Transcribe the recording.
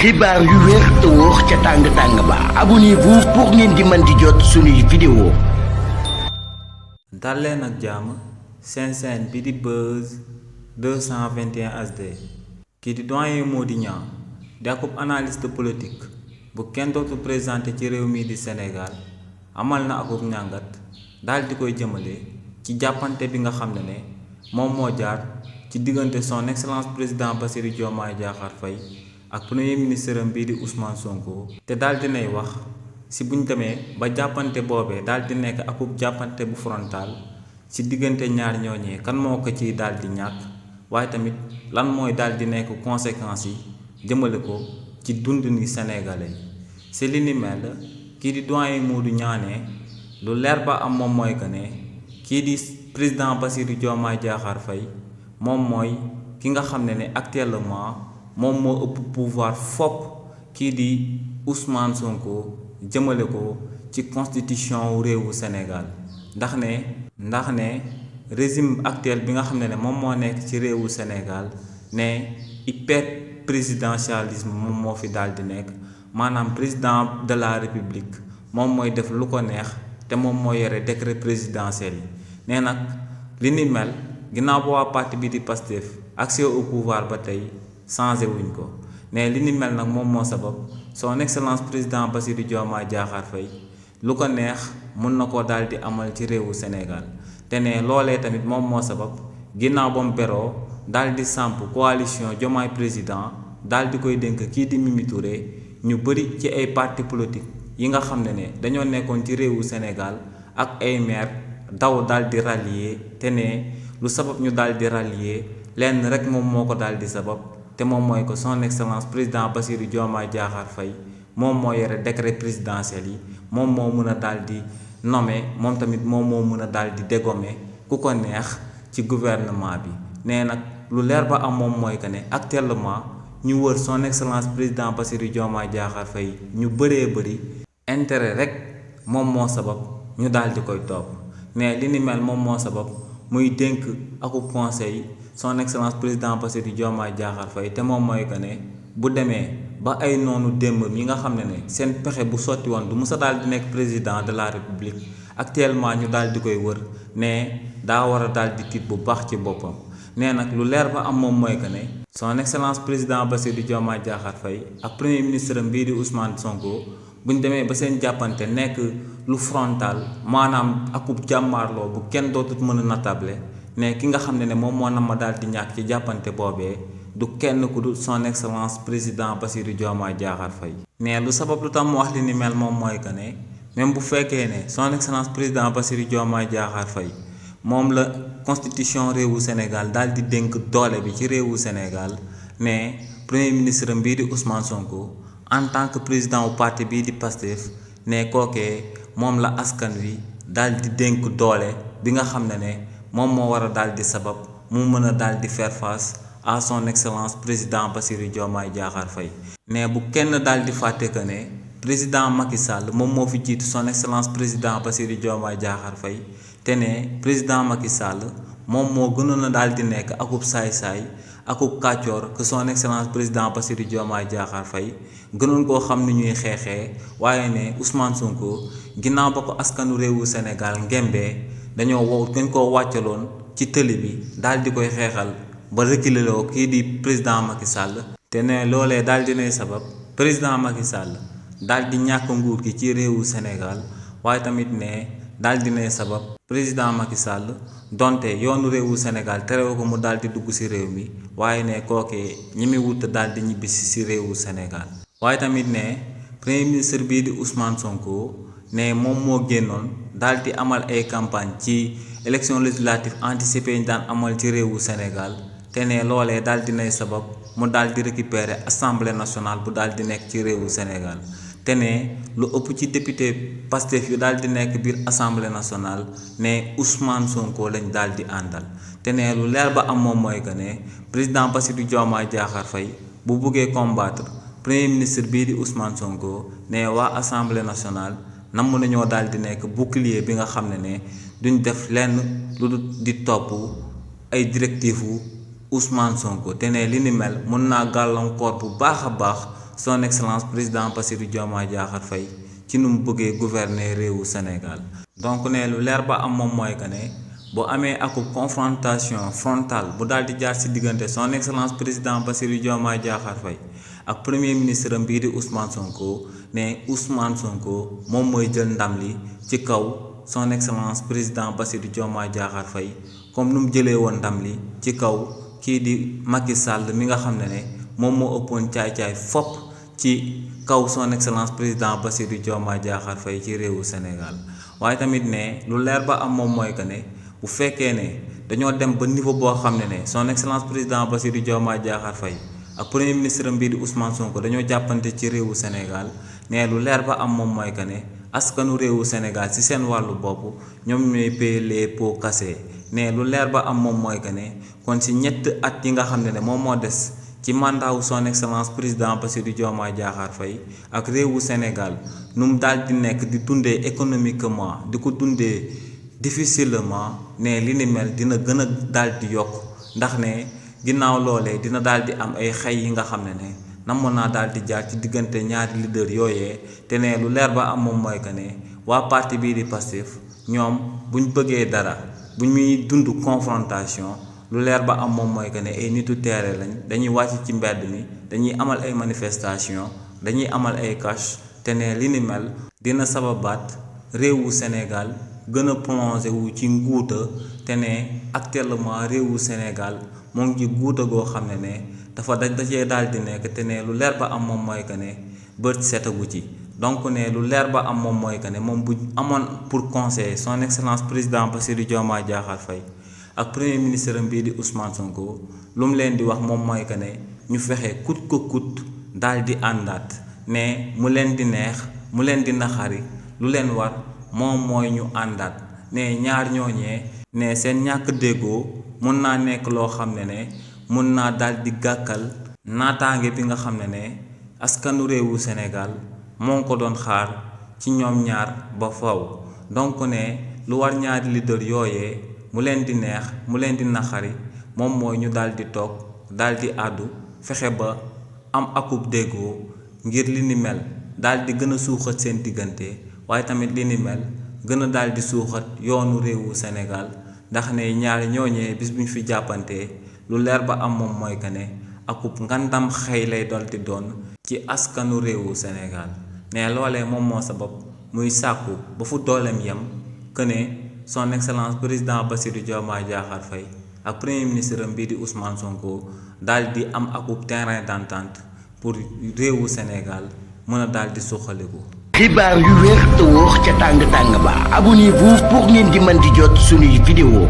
xibaar yu wér te wóor ca tàng-tàng ba abonnez-vous pour ngeen di mën di jot suñuy vidéo. dal leen ak jàmm seen chaîne bi di Buzz 221 HD kii di doyen Mody Niang di akub analyste politique bu kenn dootu présenté ci réew mi di Sénégal amal na akub njàngat daal di koy jëmale ci jàppante bi nga xam ne moom moo jaar ci diggante son excellence président Bassirou Diomaye Diakhar Faye ak premier ministre am bii di Ousmane Sonko te daal dinay wax si buñ demee ba jàppante boobee daal di nekk akub jàppante bu frontal ci diggante ñaar ñooñee kan moo ko ciy daal di ñàkk waaye tamit lan mooy daal di nekk conséquences yi jëmale ko ci dund ni sénégalais si li ni mel kii di doyen Mody Niang ne lu leer ba am moom mooy que ne kii di président Bassirou Diomaye Diakhar Faye moom mooy ki nga xam ne actuellement moom moo ëpp pouvoir fopp kii di Ousmane Sonko jëmale ko ci constitution réewu Sénégal ndax ne régime actuel bi nga xam ne moom moo nekk ci réewu Sénégal ne hyper présidentialisme moom moo fi daal di nekk maanaam président de la république moom mooy def lu ko neex te moom moo yore décret présidentiel yi nee nag li ni mel ginnaaw ba waa parti bi di Pastef accès au pouvoir ba tey changé wuñ ko ne li ni mel nag moom moo sabab son excellence président Bassirou Diomaye Diakhar Faye lu ko neex mun na ko daal di amal ci réewu Sénégal te ne loolee tamit moom moo sabab ginnaaw ba mu beroo daal di samp coalition Diomaye président daal di koy dénk kii di Mimi Touré ñu bëri ci ay parti politique yi nga xam ne dañoo nekkoon ci réewu Sénégal ak ay maire daw daal di rallier te ne lu sabab ñu daal di rallier lenn rek moom moo ko daal di sabab te moom mooy ko son excellence président Bassirou Diomaye Diakhar Faye moom moo yore décret présidentiel yi moom moo mën a daal di nommer moom tamit moom moo mën a daal di dégommer ku ko neex ci gouvernement bi nee nag lu leer ba am moom mooy que ne actuellement ñu wër son excellence président Bassirou Diomaye Diakhar Faye ñu bëree bëri intérêt rek moom moo sabab ñu daal di koy topp mais li ni mel moom moo sabab muy dénk akub conseil son excellence président Bassirou Diomaye Diakhar Faye te moom mooy que ne bu demee ba ay noonu démb yi nga xam ne seen pexe bu sotti woon du musa daal di nekk président de la république actuellement ñu daal di koy wër ne daa war a daal di tiit bu baax ci boppam nee nag lu leer ba am moom mooy que ne son excellence président Bassirou Diomaye Diakhar Faye ak premier ministre am bii di Ousmane Sonko bu ñu demee ba seen jàppante nekk lu frontal maanaam akub jàmmaarloo bu kenn dootut mën a natable ne ki nga xam ne moom moo na ma daal di ñàkk ci jàppante boobee du kenn ku dul son excellence président Bassirou Diomaye Diakhar Faye ne lu sabab lu tax mu wax li ni mel moom mooy que ne même bu fekkee ne son excellence président Bassirou Diomaye Diakhar Faye moom la constitution réewu Sénégal daal di dénk doole bi ci réewu Sénégal ne premier ministre bii di Ousmane Sonko en tant que président wu parti bii di Pastef ne kookee moom la askan wi daal di dénk doole bi nga xam ne moom moo war a daal di sabab mu mën a daal di faire face à son excellence président Bassirou Diomaye Diakhar Faye ne bu kenn daal di fàtte que ne président Macky Sall moom moo fi jiitu son excellence président Bassirou Diomaye Diakhar Faye te ne président Macky Sall moom moo gënoon a daal di nekk akub saay-saay akub kàccoor que son excellence président Bassirou Diomaye Diakhar Faye gënoon koo xam ni ñuy xeexee waaye ne Ousmane Sonko ginnaaw ba ko askanu réewu Sénégal ngembee dañoo wow dañ koo wàccaloon ci tëli bi daal di koy xeexal ba reculer loo kii di président Macky Sall te ne loolee daal di nay sabab président Macky Sall daal di ñàkk nguur gi ci réewu Sénégal waaye tamit ne daal di nay sabab président Macky Sall donte yoonu réewu Sénégal terew ko mu daal di dugg ci réew mi waaye ne kookee ñi muy wut daal di ñibbisi ci réewu Sénégal waaye tamit ne premier ministre bii di Ousmane Sonko ne moom moo génnoon daal di amal ay campagne ci élection législative anticipée ñu daan amal ci réewu Sénégal te ne loolee daal di nay sabab mu daal di récupérer assemblée nationale bu daal di nekk ci réewu Sénégal te ne lu ëpp ci député Pastef yu daal di nekk biir assemblée nationale ne Ousmane Sonko lañ daal di àndal te ne lu leer ba am moom mooy que ne président Bassirou Diomaye Diakhar Faye bu buggee combattre premier ministre bii di Ousmane Sonko ne waa assemblée nationale nam nañoo daal di nekk bouclier bi nga xam ne duñ def lenn lu di topp ay directives Ousmane Sonko te ne li ni mel mën naa gàllankoor bu baax a baax son excellence président Bassirou Diomaye Diakhar Faye ci nu mu bëggee gouverner réewu Sénégal. donc ne lu leer ba am moom mooy que ne bu amee akub confrontation frontale bu daal di jaar ci diggante son excellence président Bassirou Diomaye Diakhar Faye ak premier ministre am bii di Ousmane Sonko ne Ousmane Sonko moom mooy jël ndam li ci kaw son excellence président Bassirou Diomaye Diakhar Faye comme nu mu jëlee woon ndam li ci kaw kii di Macky Sall mi nga xam ne moom moo ëppoon caay-caay fopp ci kaw son excellence président Bassirou Diomaye Diakhar Faye ci réewu Sénégal. waaye tamit ne lu leer ba am moom mooy que ne bu fekkee ne dañoo dem ba niveau boo xam ne son excellence président Bassirou Diomaye Diakhar Faye ak premier ministre bii di Ousmane Sonko dañoo jàppante ci réewu Sénégal ne lu leer ba am moom mooy que ne askanu réewu Sénégal ci seen wàllu bopp ñoom ñooy payer les pots cassés ne lu leer ba am moom mooy que ne kon ci ñett at yi nga xam ne moom moo des ci mandat wu son excellence président Bassirou Diomaye Diakhar Faye ak réewu Sénégal nu mu daal di nekk di dundee économiquement di ko dundee difficilement ne li ni mel dina gën a daal di yokk ndax ne ginnaaw loolee dina daal di am ay xay yi nga xam ne namoon naa daal di jaar ci diggante ñaari leader yooyee te ne lu leer ba am moom mooy que ne waa parti bii di Pastef ñoom buñ bëggee dara bu ñuy dund confrontation lu leer ba am moom mooy que ne ay nitu teere lañ dañuy wàcc ci mbedd mi dañuy amal ay manifestation dañuy amal ay cash te ne li ni mel dina sababaat réewu Sénégal gën a plongé wu ci nguuta te ne actuellement réewu Sénégal moo ngi ci guuta goo xam ne dafa dajee daal di nekk te ne lu leer ba am moom mooy que ne bët setagu ci. donc ne lu leer ba am moom mooy que ne moom bu amoon pour conseiller son excellence président Bassirou Diomaye Diakhar Faye ak premier ministre bii di Ousmane Sonko lu mu leen di wax moom mooy que ne ñu fexe kut ko kut daal di àndaat ne mu leen di neex mu leen di naxari lu leen war moom mooy ñu àndaat ne ñaar ñooñee ne seen ñàkk déggoo mun naa nekk loo xam ne mun naa daal di gàkkal naataange bi nga xam ne askanu réewu Sénégal moo ngi ko doon xaar ci ñoom ñaar ba faw. donc ne lu war ñaari leader yooyee mu leen di neex mu leen di naxari moom mooy ñu daal di toog daal di àddu fexe ba am akub déggoo ngir li ni mel daal di gën a suuxat seen diggante waaye tamit li ni mel gën a daal di suuxat yoonu réewu Sénégal ndax ne ñaari ñooñee bis bu ñu fi jàppantee lu leer ba am moom mooy que ne akub ngandam xëy lay dal di doon ci askanu réewu Sénégal ne loolee moom moo sabab muy sàkku ba fu dooleem yem que ne son excellence président Bassirou Diomaye Diakhar Faye ak premier ministre bii di Ousmane Sonko daal di am akub terrain d'entente pour réewu Sénégal mën a daal di suqaliku. xibaar yu wér te wóor ca tàng tàng ba abonnez-vous pour ngeen di mën di jot suñuy vidéo